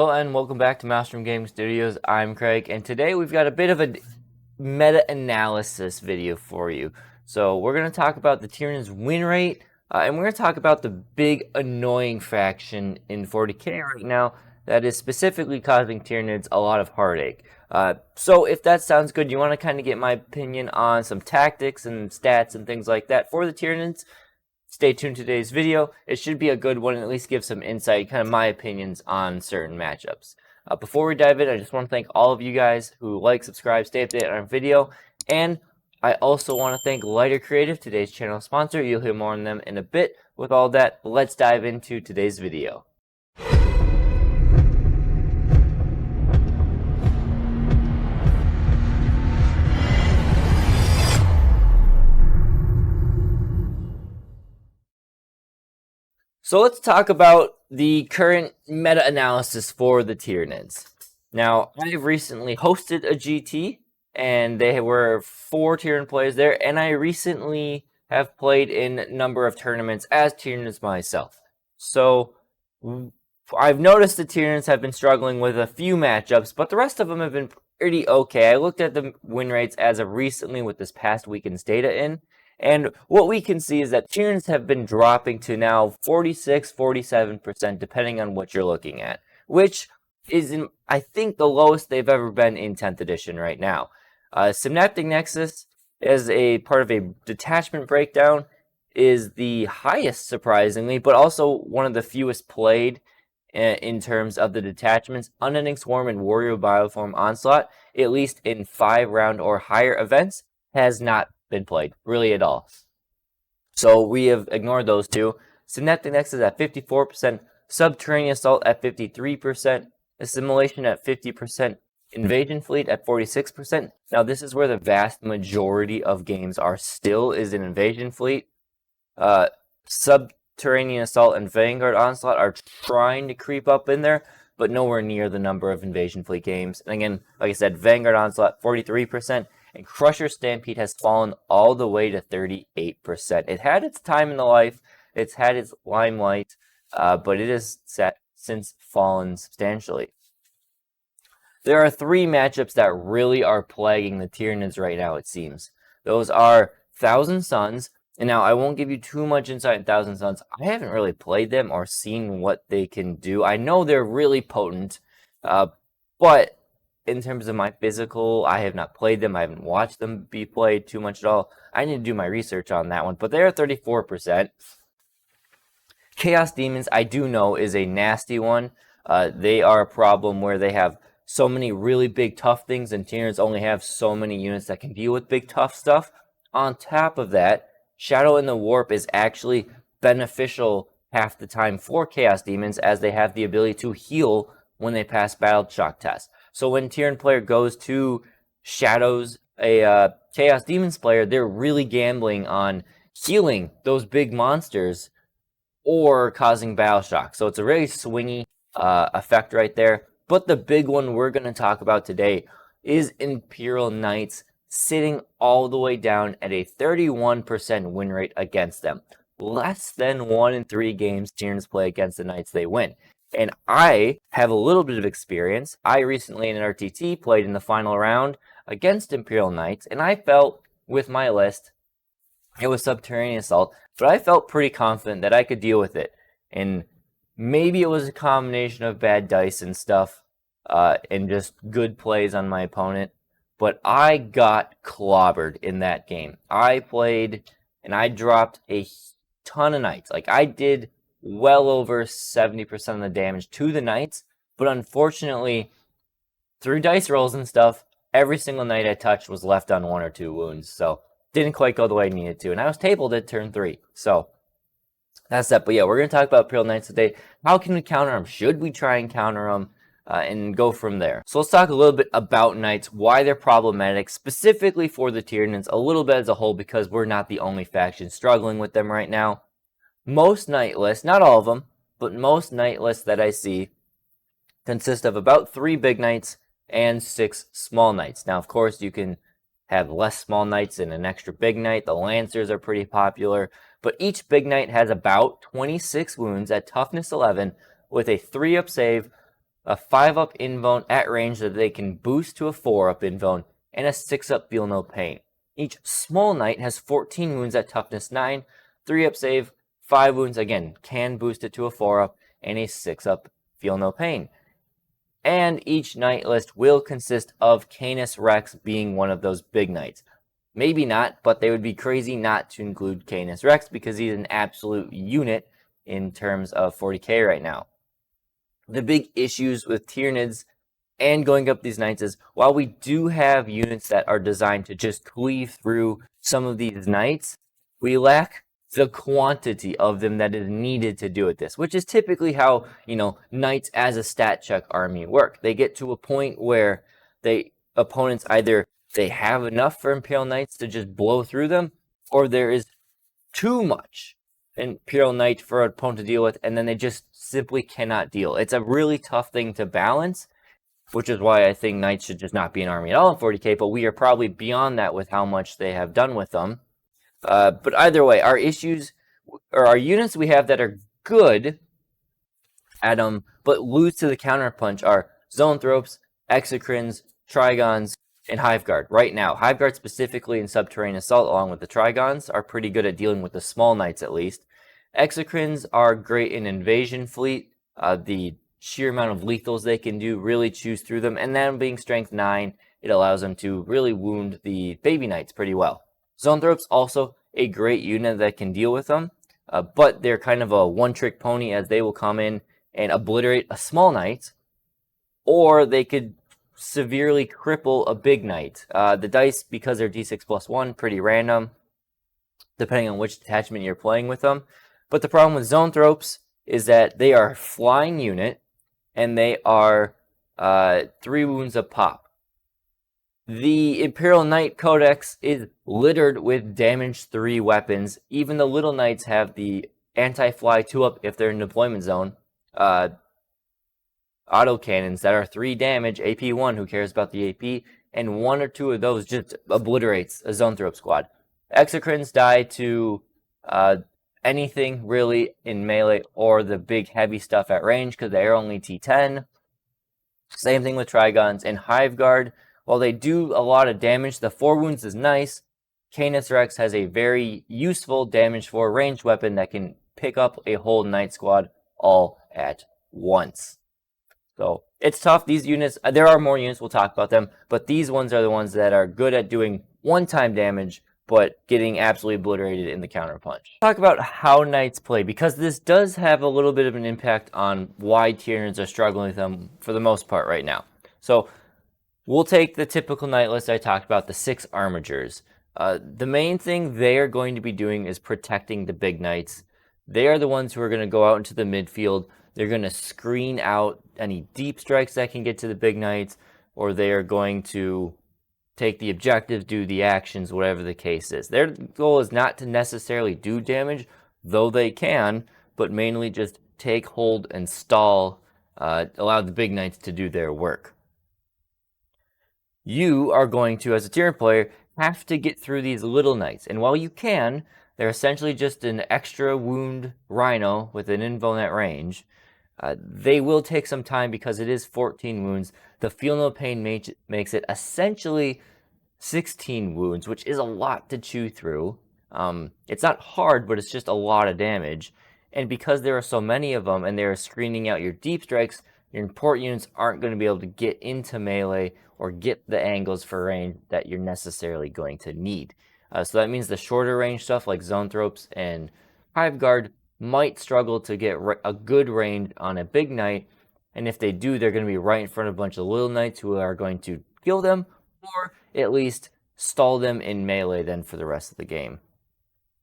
Hello and welcome back to Maelstrom Gaming Studios. I'm Craig, and today we've got a bit of a meta-analysis video for you. So we're going to talk about the Tyranids win rate, and we're going to talk about the big annoying faction in 40k right now that is specifically causing Tyranids a lot of heartache. So if that sounds good, you want to kind of get my opinion on some tactics and stats and things like that for the Tyranids, stay tuned to today's video. It should be a good one and at least give some insight, kind of my opinions on certain matchups. Before we dive in, I just want to thank all of you guys who like, subscribe, stay updated on our video, and I also want to thank Lighter Creative, today's channel sponsor. You'll hear more on them in a bit. With all that, let's dive into today's video. So let's talk about the current meta-analysis for the Tyranids. Now, I've recently hosted a GT, and there were 4 Tyranid players there, and I recently have played in a number of tournaments as Tyranids myself. So, I've noticed the Tyranids have been struggling with a few matchups, but the rest of them have been pretty okay. I looked at the win rates as of recently with this past weekend's data in, and what we can see is that Tyranids have been dropping to now 46, 47%, depending on what you're looking at, which is, I think, the lowest they've ever been in 10th edition right now. Synaptic Nexus, as a part of a detachment breakdown, is the highest, surprisingly, but also one of the fewest played in terms of the detachments. Unending Swarm and Warrior Bioform Onslaught, at least in 5-round or higher events, has not been played really at all. So we have ignored those two. Synaptic Nexus at 54%, Subterranean Assault at 53%, Assimilation at 50%, Invasion Fleet at 46%. Now this is where the vast majority of games are still, is in Invasion Fleet. Subterranean Assault and Vanguard Onslaught are trying to creep up in there, but nowhere near the number of Invasion Fleet games. And again, like I said, Vanguard Onslaught 43%, and Crusher Stampede has fallen all the way to 38%. It had its time in the life, it's had its limelight, but it has since fallen substantially. There are 3 matchups that really are plaguing the Tyranids right now, it seems. Those are Thousand Suns, and now I won't give you too much insight in Thousand Suns. I haven't really played them or seen what they can do. I know they're really potent, but in terms of my physical, I have not played them. I haven't watched them be played too much at all. I need to do my research on that one, but they're 34%. Chaos Demons, I do know, is a nasty one. They are a problem where they have so many really big tough things, and Tyranids only have so many units that can deal with big tough stuff. On top of that, Shadow in the Warp is actually beneficial half the time for Chaos Demons, as they have the ability to heal when they pass Battle Shock tests. So when Tyranid player goes to Shadows, a Chaos Demons player, they're really gambling on healing those big monsters or causing Battle Shock. So it's a really swingy effect right there. But the big one we're going to talk about today is Imperial Knights, sitting all the way down at a 31% win rate against them. Less than 1 in 3 games Tyranids play against the Knights they win. And I have a little bit of experience. I recently in an RTT played in the final round against Imperial Knights, and I felt with my list, it was Subterranean Assault, but I felt pretty confident that I could deal with it. And maybe it was a combination of bad dice and stuff, and just good plays on my opponent, but I got clobbered in that game. I played, and I dropped a ton of Knights. Like, I did well over 70% of the damage to the Knights, but unfortunately, through dice rolls and stuff, every single Knight I touched was left on 1 or 2 wounds, so didn't quite go the way I needed to, and I was tabled at turn 3, so that's that. But yeah, we're going to talk about Imperial Knights today. How can we counter them? Should we try and counter them? And go from there. So let's talk a little bit about Knights, why they're problematic, specifically for the Tyranids, a little bit as a whole, because we're not the only faction struggling with them right now. Most Knight lists, not all of them, but most Knight lists that I see consist of about 3 big Knights and 6 small Knights. Now, of course, you can have less small Knights and an extra big Knight. The Lancers are pretty popular, but each big Knight has about 26 wounds at toughness 11 with a 3-up save, a 5-up invuln at range that they can boost to a 4-up invuln, and a 6-up Feel No Pain. Each small knight has 14 wounds at toughness 9, 3-up save, 5 wounds, again, can boost it to a 4-up, and a 6-up Feel No Pain. And each knight list will consist of Canis Rex being one of those big knights. Maybe not, but they would be crazy not to include Canis Rex because he's an absolute unit in terms of 40k right now. The big issues with Tyranids and going up these knights is, while we do have units that are designed to just cleave through some of these knights, we lack the quantity of them that is needed to do it this, which is typically how, knights as a stat check army work. They get to a point where opponents either they have enough for Imperial Knights to just blow through them, or there is too much Imperial Knight for an opponent to deal with, and then they just simply cannot deal. It's a really tough thing to balance, which is why I think Knights should just not be an army at all in 40k, but we are probably beyond that with how much they have done with them. But either way, our issues, or our units we have that are good at them, but lose to the counterpunch are Zoanthropes, Exocrines, Trigons, and Hiveguard. Right now, Hiveguard specifically in Subterranean Assault, along with the Trigons, are pretty good at dealing with the small knights at least. Exocrines are great in Invasion Fleet. The sheer amount of lethals they can do really chews through them, and then being Strength 9, it allows them to really wound the baby knights pretty well. Zoanthropes also a great unit that can deal with them, but they're kind of a one-trick pony, as they will come in and obliterate a small knight, or they could severely cripple a big knight. The dice, because they're d6+1, pretty random, depending on which detachment you're playing with them. But the problem with Zoanthropes is that they are a flying unit, and they are 3 wounds a pop. The Imperial Knight Codex is littered with damage 3 weapons. Even the little knights have the anti-fly 2-up if they're in deployment zone. Autocannons that are 3 damage, AP 1, who cares about the AP, and 1 or 2 of those just obliterates a Zoanthrope squad. Exocrines die to anything really in melee or the big heavy stuff at range because they are only T10. Same thing with Trigons. And Hiveguard, while they do a lot of damage, the 4 wounds is nice. Canis Rex has a very useful damage 4 ranged weapon that can pick up a whole knight squad all at once. So it's tough. These units, there are more units, we'll talk about them, but these ones are the ones that are good at doing one-time damage, but getting absolutely obliterated in the counterpunch. Talk about how knights play, because this does have a little bit of an impact on why Tyranids are struggling with them for the most part right now. So we'll take the typical knight list I talked about, the 6 armigers. The main thing they are going to be doing is protecting the big knights. They are the ones who are going to go out into the midfield. They're going to screen out any deep strikes that can get to the big knights, or they are going to take the objectives, do the actions, whatever the case is. Their goal is not to necessarily do damage, though they can, but mainly just take hold and stall, allow the big knights to do their work. You are going to, as a Tyranid player, have to get through these little knights, and while you can, they're essentially just an extra wound rhino with an invuln at range. They will take some time because it is 14 wounds. The Feel No Pain makes it essentially 16 wounds, which is a lot to chew through. It's not hard, but it's just a lot of damage. And because there are so many of them and they're screening out your deep strikes, your important units aren't going to be able to get into melee or get the angles for range that you're necessarily going to need. So that means the shorter range stuff like Zoanthropes and Hiveguard might struggle to get a good range on a big knight, and if they do, they're going to be right in front of a bunch of little knights who are going to kill them, or at least stall them in melee then for the rest of the game.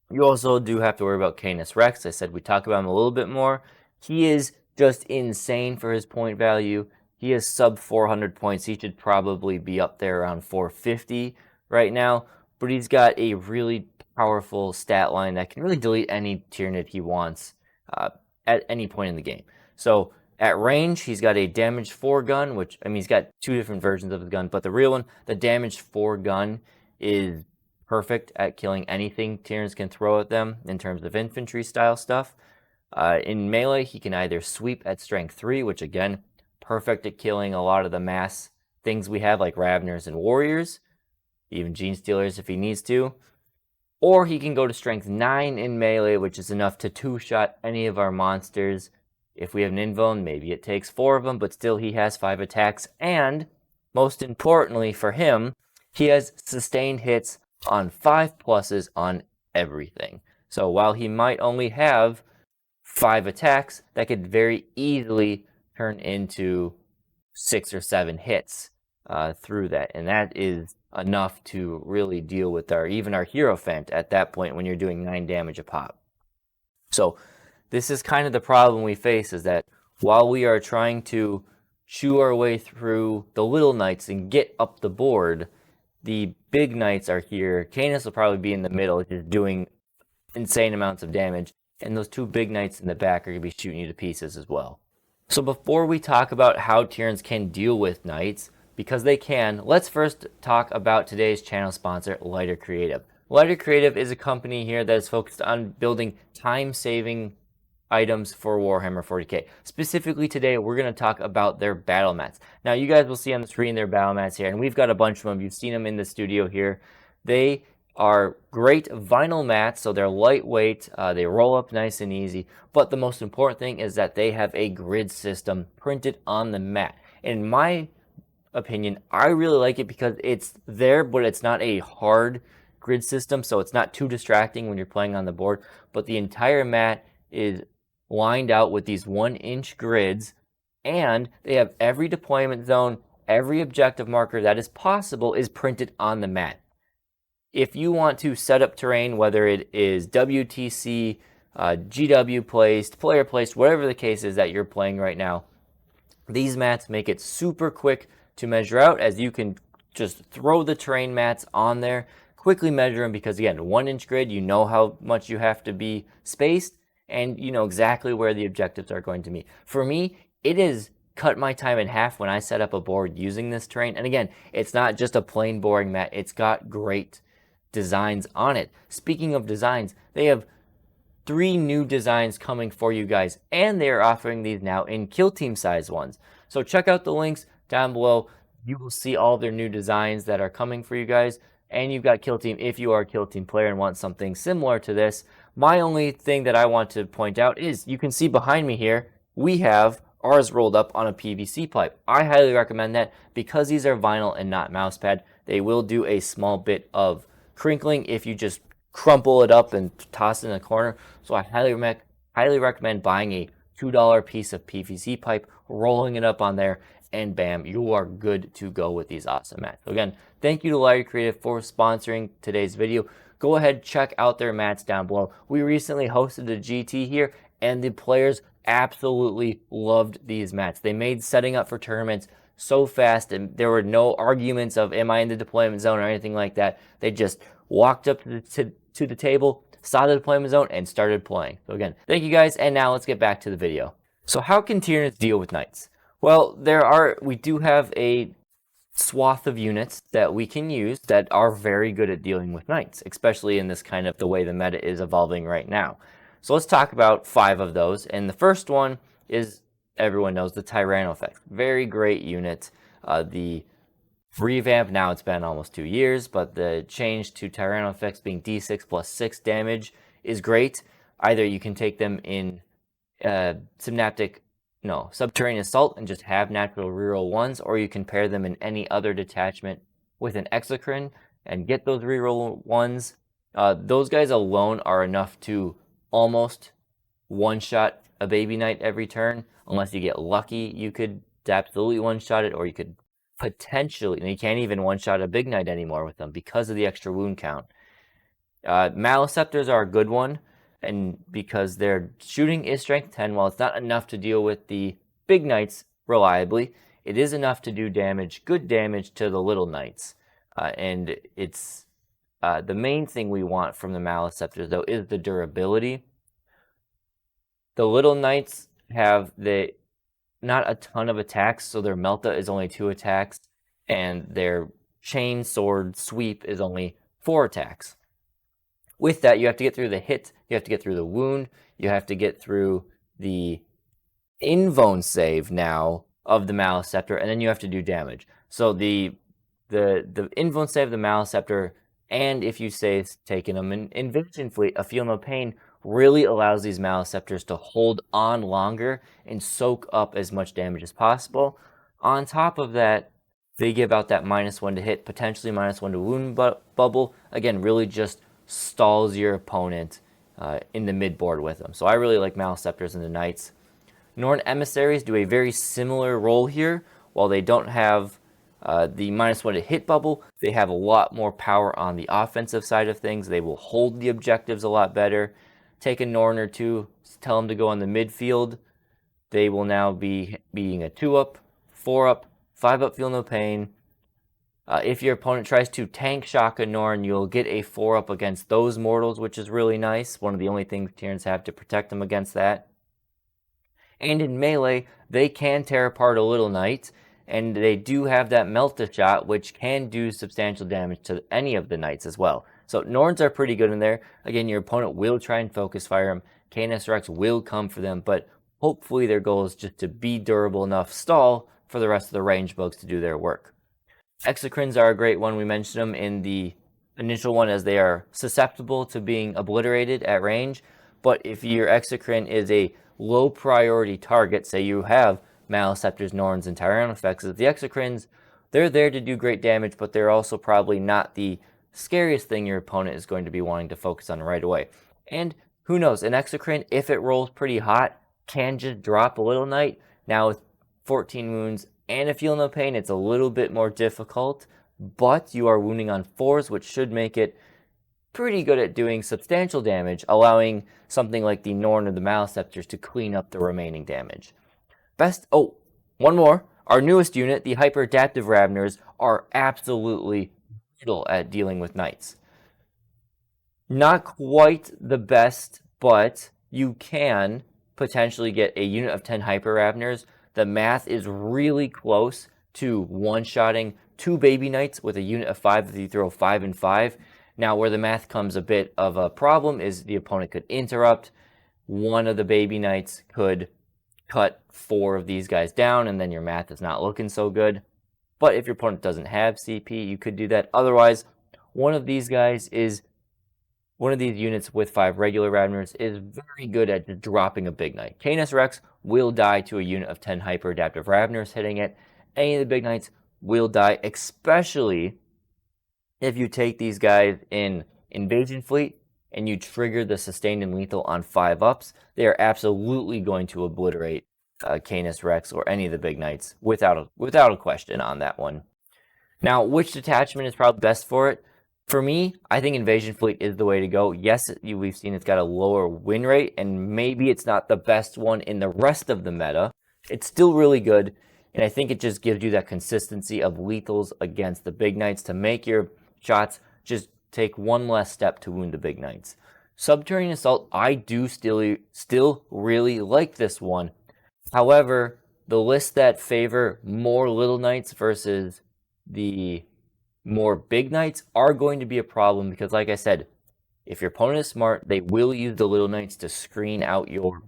You also do have to worry about Canis Rex. I said we talk about him a little bit more. He is just insane for his point value. He is sub 400 points. He should probably be up there around 450 right now, but he's got a really powerful stat line that can really delete any Tyranid he wants at any point in the game. So at range, he's got a damage 4 gun, which, I mean, he's got 2 different versions of the gun, but the real one, the damage 4 gun, is perfect at killing anything Tyranids can throw at them in terms of infantry style stuff. In melee, he can either sweep at strength 3, which again, perfect at killing a lot of the mass things we have, like Raveners and Warriors, even Gene Stealers if he needs to. Or he can go to strength 9 in melee, which is enough to two-shot any of our monsters. If we have an invuln, maybe it takes 4 of them, but still he has 5 attacks. And, most importantly for him, he has sustained hits on 5 pluses on everything. So while he might only have 5 attacks, that could very easily turn into 6 or 7 hits through that. And that is enough to really deal with even our Hierophant at that point when you're doing 9 damage a pop. So this is kind of the problem we face, is that while we are trying to chew our way through the little knights and get up the board, the big knights are here. Canis will probably be in the middle, just doing insane amounts of damage, and those 2 big knights in the back are going to be shooting you to pieces as well. So before we talk about how Tyranids can deal with knights, because they can, let's first talk about today's channel sponsor, Lighter Creative. Lighter Creative is a company here that is focused on building time-saving items for Warhammer 40k. Specifically today, we're going to talk about their battle mats. Now, you guys will see on the screen their battle mats here, and we've got a bunch of them. You've seen them in the studio here. They are great vinyl mats, so they're lightweight, they roll up nice and easy, but the most important thing is that they have a grid system printed on the mat. In my opinion, I really like it because it's there, but it's not a hard grid system, so it's not too distracting when you're playing on the board, but the entire mat is lined out with these 1-inch grids, and they have every deployment zone, every objective marker that is possible is printed on the mat. If you want to set up terrain, whether it is WTC, GW placed, player placed, whatever the case is that you're playing right now, these mats make it super quick to measure out, as you can just throw the terrain mats on there, quickly measure them, because again, 1-inch grid, you know how much you have to be spaced, and you know exactly where the objectives are going to be. For me, it has cut my time in half when I set up a board using this terrain. And again, it's not just a plain boring mat, it's got great designs on it. Speaking of designs, they have 3 new designs coming for you guys, and they are offering these now in kill team size ones. So check out the links down below. You will see all their new designs that are coming for you guys, and you've got kill team if you are a kill team player and want something similar to this. My only thing that I want to point out is you can see behind me here, we have ours rolled up on a PVC pipe. I highly recommend that because these are vinyl and not mousepad. They will do a small bit of crinkling if you just crumple it up and toss it in a corner. So I highly recommend buying a $2 piece of PVC pipe, rolling it up on there, and bam, you are good to go with these awesome mats. So again, thank you to Lighter Creative for sponsoring today's video. Go ahead, check out their mats down below. We recently hosted a GT here, and the players absolutely loved these mats. They made setting up for tournaments so fast, and there were no arguments of am I in the deployment zone or anything like that. They just walked up to the table, saw the deployment zone, and started playing. So again, thank you guys, and now let's get back to the video. So how can Tyranids deal with knights? Well, we do have a swath of units that we can use that are very good at dealing with knights, especially in this kind of the way the meta is evolving right now. So let's talk about 5 of those, and the first one is, everyone knows, the Tyranids. Very great unit. The revamp, now it's been almost 2 years, but the change to Tyranids being D6 plus 6 damage is great. Either you can take them in Subterranean Assault and just have natural reroll 1s, or you can pair them in any other detachment with an Exocrine and get those reroll 1s. Those guys alone are enough to almost one-shot a baby knight every turn. Unless you get lucky, you could absolutely one-shot it, or you could potentially, and you can't even one-shot a big knight anymore with them because of the extra wound count. Maleceptors are a good one, and because their shooting is strength 10, while it's not enough to deal with the big knights reliably, it is enough to do damage, good damage to the little knights. And it's the main thing we want from the Maleceptors, though, is the durability. The little knights have not a ton of attacks, so their Melta is only 2 attacks, and their chain sword sweep is only 4 attacks. With that, you have to get through the hit, you have to get through the wound, you have to get through the invuln save now of the Maleceptor, and then you have to do damage. So the influence save of the Maleceptor, and if you say it's taking them in Invasion Fleet, a Feel No Pain really allows these Maleceptors to hold on longer and soak up as much damage as possible. On top of that, they give out that -1 to hit, potentially -1 to wound bubble. Again, really just stalls your opponent in the mid-board with them. So I really like Maleceptors and the Knights. Norn Emissaries do a very similar role here. While they don't have the -1 to hit bubble, they have a lot more power on the offensive side of things. They will hold the objectives a lot better. Take a Norn or two, tell them to go on the midfield. They will now be being a 2-up, 4-up, 5-up Feel No Pain. If your opponent tries to tank shock a Norn, you'll get a 4-up against those mortals, which is really nice. One of the only things Tyranids have to protect them against that. And in melee, they can tear apart a Little Knight, and they do have that Melt-A-Shot, which can do substantial damage to any of the Knights as well. So Norns are pretty good in there. Again, your opponent will try and focus fire them. Canis Rex will come for them, but hopefully their goal is just to be durable enough stall for the rest of the range bugs to do their work. Exocrines are a great one. We mentioned them in the initial one as they are susceptible to being obliterated at range. But if your Exocrine is a low priority target, say you have Maleceptors, Norns, and Tyrannofexes, the Exocrines, they're there to do great damage, but they're also probably not the scariest thing your opponent is going to be wanting to focus on right away. And who knows, an Exocrine, if it rolls pretty hot, can just drop a Little Knight. Now with 14 wounds and a Feel No Pain, it's a little bit more difficult, but you are wounding on 4s, which should make it pretty good at doing substantial damage, allowing something like the Norn or the Maleceptors to clean up the remaining damage. One more. Our newest unit, the Hyper-Adaptive Raveners, are absolutely brutal at dealing with Knights. Not quite the best, but you can potentially get a unit of 10 Hyper Raveners. The math is really close to one-shotting 2 Baby Knights with a unit of 5 if you throw 5 and 5. Now, where the math comes a bit of a problem is the opponent could interrupt. One of the Baby Knights could cut 4 of these guys down, and then your math is not looking so good. But if your opponent doesn't have CP, you could do that. Otherwise, one of these units with 5 regular Raveners is very good at just dropping a big knight. Canis Rex will die to a unit of 10 Hyper-Adaptive Raveners hitting it. Any of the big knights will die, especially if you take these guys in Invasion Fleet and you trigger the Sustained and Lethal on 5-ups. They are absolutely going to obliterate Canis Rex or any of the big knights without a question on that one. Now, which detachment is probably best for it? For me, I think Invasion Fleet is the way to go. Yes, we've seen it's got a lower win rate, and maybe it's not the best one in the rest of the meta. It's still really good, and I think it just gives you that consistency of lethals against the big knights to make your shots just take one less step to wound the big knights. Subterranean Assault, I do still really like this one. However, the lists that favor more Little Knights versus the more big knights are going to be a problem because, like I said, if your opponent is smart, they will use the Little Knights to screen out your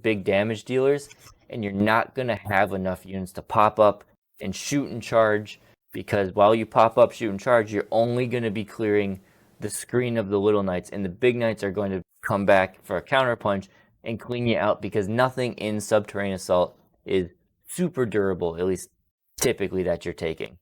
big damage dealers, and you're not going to have enough units to pop up and shoot and charge, because while you pop up, shoot and charge, you're only going to be clearing the screen of the Little Knights, and the big knights are going to come back for a counter punch and clean you out, because nothing in Subterranean Assault is super durable, at least typically that you're taking.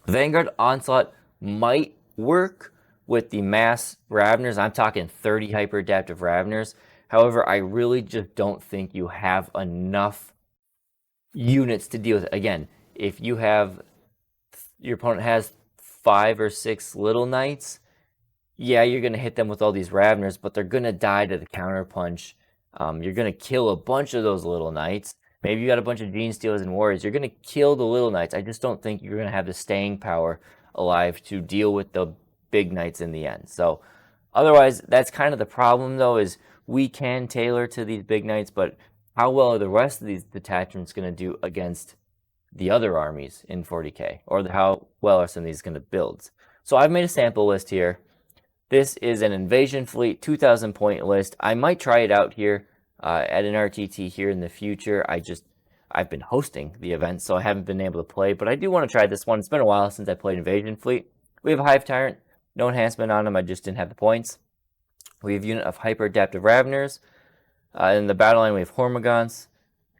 Vanguard Onslaught might work with the mass Raveners. I'm talking 30 Hyper-Adaptive Raveners. However, I really just don't think you have enough units to deal with it. Again, if your opponent has 5 or 6 Little Knights, yeah, you're going to hit them with all these Raveners, but they're going to die to the counter punch. You're going to kill a bunch of those Little Knights. Maybe you got a bunch of Gene Stealers and Warriors. You're going to kill the Little Knights. I just don't think you're going to have the staying power alive to deal with the big knights in the end. So otherwise, that's kind of the problem, though, is we can tailor to these big knights, but how well are the rest of these detachments going to do against the other armies in 40k? Or how well are some of these going to build? So I've made a sample list here. This is an Invasion Fleet 2,000 point list. I might try it out here at an RTT here in the future. I've been hosting the event, so I haven't been able to play, but I do want to try this one. It's been a while since I played Invasion Fleet. We have a Hive Tyrant, no enhancement on him, I just didn't have the points. We have a unit of Hyper Adaptive Raveners. In the battle line, we have Hormagaunts,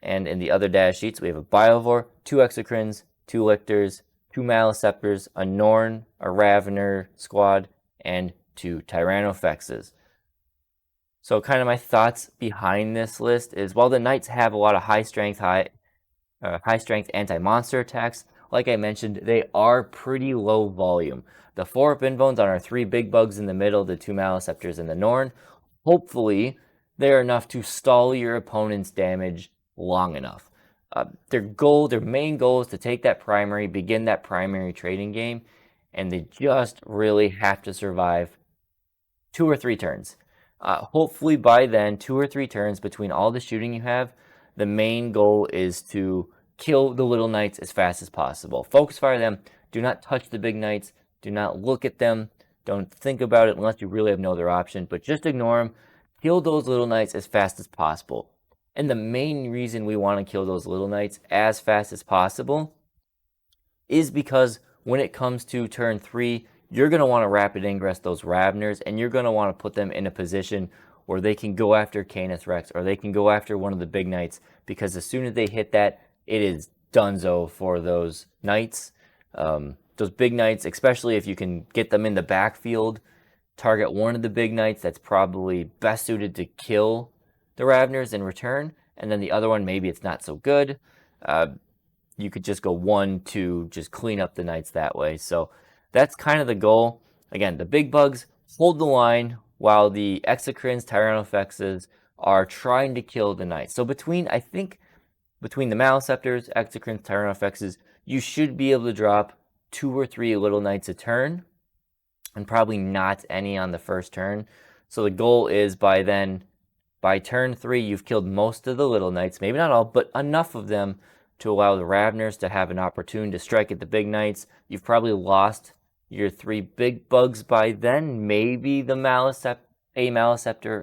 and in the other data sheets, we have a Biovore, 2 Exocrines, 2 Lictors, 2 Maleceptors, a Norn, a Ravener squad, and 2 Tyrannofexes. So kind of my thoughts behind this list is, while the Knights have a lot of high strength anti-monster attacks, like I mentioned, they are pretty low volume. The 4 Binbones on our 3 big bugs in the middle, the 2 Maleceptors and the Norn, hopefully they're enough to stall your opponent's damage long enough. Their main goal is to take that primary, begin that primary trading game, and they just really have to survive 2 or 3 turns. Hopefully by then, 2 or 3 turns between all the shooting you have, the main goal is to kill the little knights as fast as possible. Focus fire them. Do not touch the big knights. Do not look at them. Don't think about it unless you really have no other option, but just ignore them. Kill those little knights as fast as possible. And the main reason we want to kill those little knights as fast as possible is because when it comes to turn 3, you're going to want to rapid ingress those Raveners, and you're going to want to put them in a position where they can go after Canis Rex, or they can go after one of the big knights, because as soon as they hit that, it is donezo for those knights. Those big knights, especially if you can get them in the backfield, target one of the big knights that's probably best suited to kill the Raveners in return, and then the other one, maybe it's not so good. You could just go 1 to just clean up the knights that way. So that's kind of the goal. Again, the big bugs hold the line while the Exocrines, Tyrannofexes are trying to kill the knights. So between the Maleceptors, Exocrines, Tyrannofexes, you should be able to drop 2 or 3 little knights a turn, and probably not any on the first turn. So the goal is by turn 3, you've killed most of the little knights, maybe not all, but enough of them to allow the Raveners to have an opportunity to strike at the big knights. You've probably lost your 3 big bugs by then. Maybe the Maleceptor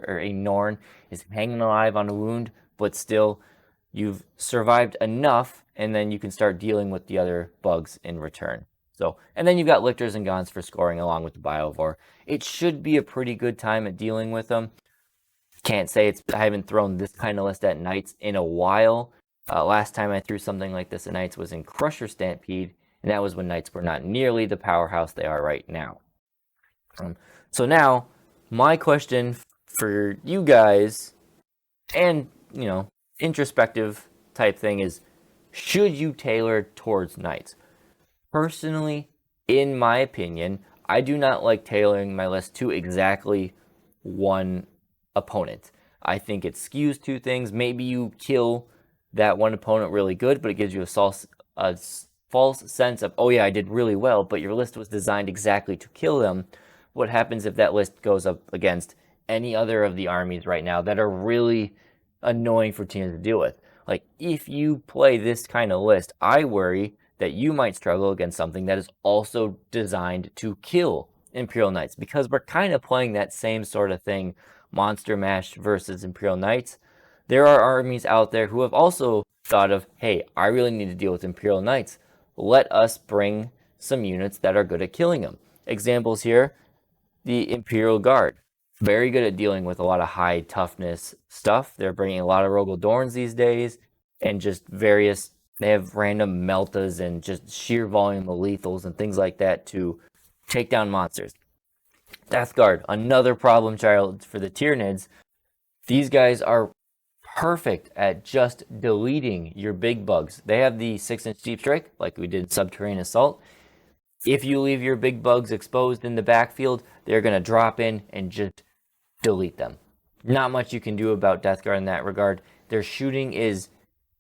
or a Norn is hanging alive on a wound, but still, you've survived enough, and then you can start dealing with the other bugs in return. So, and then you've got Lictors and Gaunts for scoring along with the Biovore. It should be a pretty good time at dealing with them. Can't say I haven't thrown this kind of list at Knights in a while. Last time I threw something like this at Knights was in Crusher Stampede, and that was when Knights were not nearly the powerhouse they are right now. So now, my question for you guys, and, introspective type thing is, should you tailor towards Knights? Personally, in my opinion, I do not like tailoring my list to exactly one opponent. I think it skews 2 things. Maybe you kill that one opponent really good, but it gives you a false sense of, oh yeah, I did really well, but your list was designed exactly to kill them. What happens if that list goes up against any other of the armies right now that are really annoying for teams to deal with? Like, if you play this kind of list, I worry that you might struggle against something that is also designed to kill Imperial Knights, because we're kind of playing that same sort of thing, Monster Mash versus Imperial Knights. There are armies out there who have also thought of, hey, I really need to deal with Imperial Knights. Let us bring some units that are good at killing them. Examples here, the Imperial Guard. Very good at dealing with a lot of high toughness stuff. They're bringing a lot of Rogel Dorns these days, and just they have random Meltas and just sheer volume of lethals and things like that to take down monsters. Death Guard, another problem child for the Tyranids. These guys are perfect at just deleting your big bugs. They have the 6-inch deep strike, like we did Subterranean Assault. If you leave your big bugs exposed in the backfield, they're going to drop in and just delete them. Not much you can do about Death Guard in that regard. Their shooting is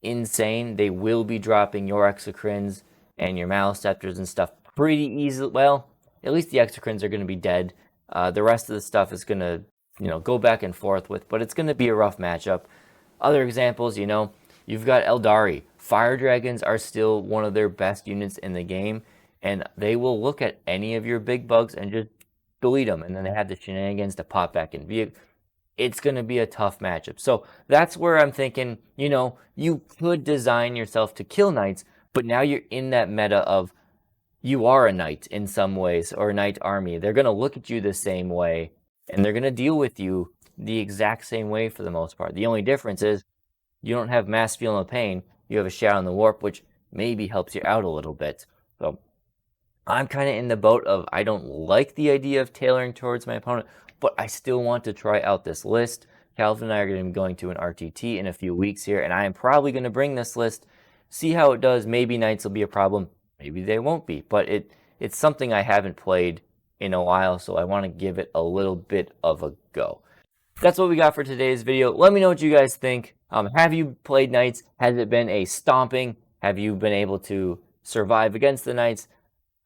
insane. They will be dropping your Exocrines and your Maleceptors and stuff pretty easily. Well, at least the Exocrines are going to be dead. The rest of the stuff is going to, go back and forth with, but it's going to be a rough matchup. Other examples, you've got Eldari. Fire Dragons are still one of their best units in the game, and they will look at any of your big bugs and just delete them, and then they have the shenanigans to pop back in. it's going to be a tough matchup. So that's where I'm thinking, you know, you could design yourself to kill knights, but now you're in that meta of you are a knight in some ways, or a knight army. They're going to look at you the same way, and they're going to deal with you the exact same way for the most part. The only difference is you don't have mass feel no pain. You have a Shadow in the Warp, which maybe helps you out a little bit. So I'm kind of in the boat of I don't like the idea of tailoring towards my opponent, but I still want to try out this list. Calvin and I are going to be going to an RTT in a few weeks here, and I am probably going to bring this list, see how it does. Maybe knights will be a problem. Maybe they won't be, but it's something I haven't played in a while, so I want to give it a little bit of a go. That's what we got for today's video. Let me know what you guys think. Have you played knights? Has it been a stomping? Have you been able to survive against the knights?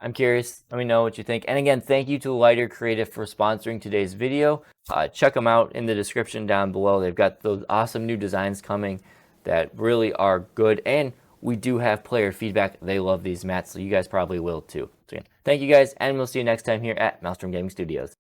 I'm curious. Let me know what you think. And again, thank you to Lighter Creative for sponsoring today's video. Check them out in the description down below. They've got those awesome new designs coming that really are good. And we do have player feedback. They love these mats, so you guys probably will too. So again, thank you guys, and we'll see you next time here at Maelstrom Gaming Studios.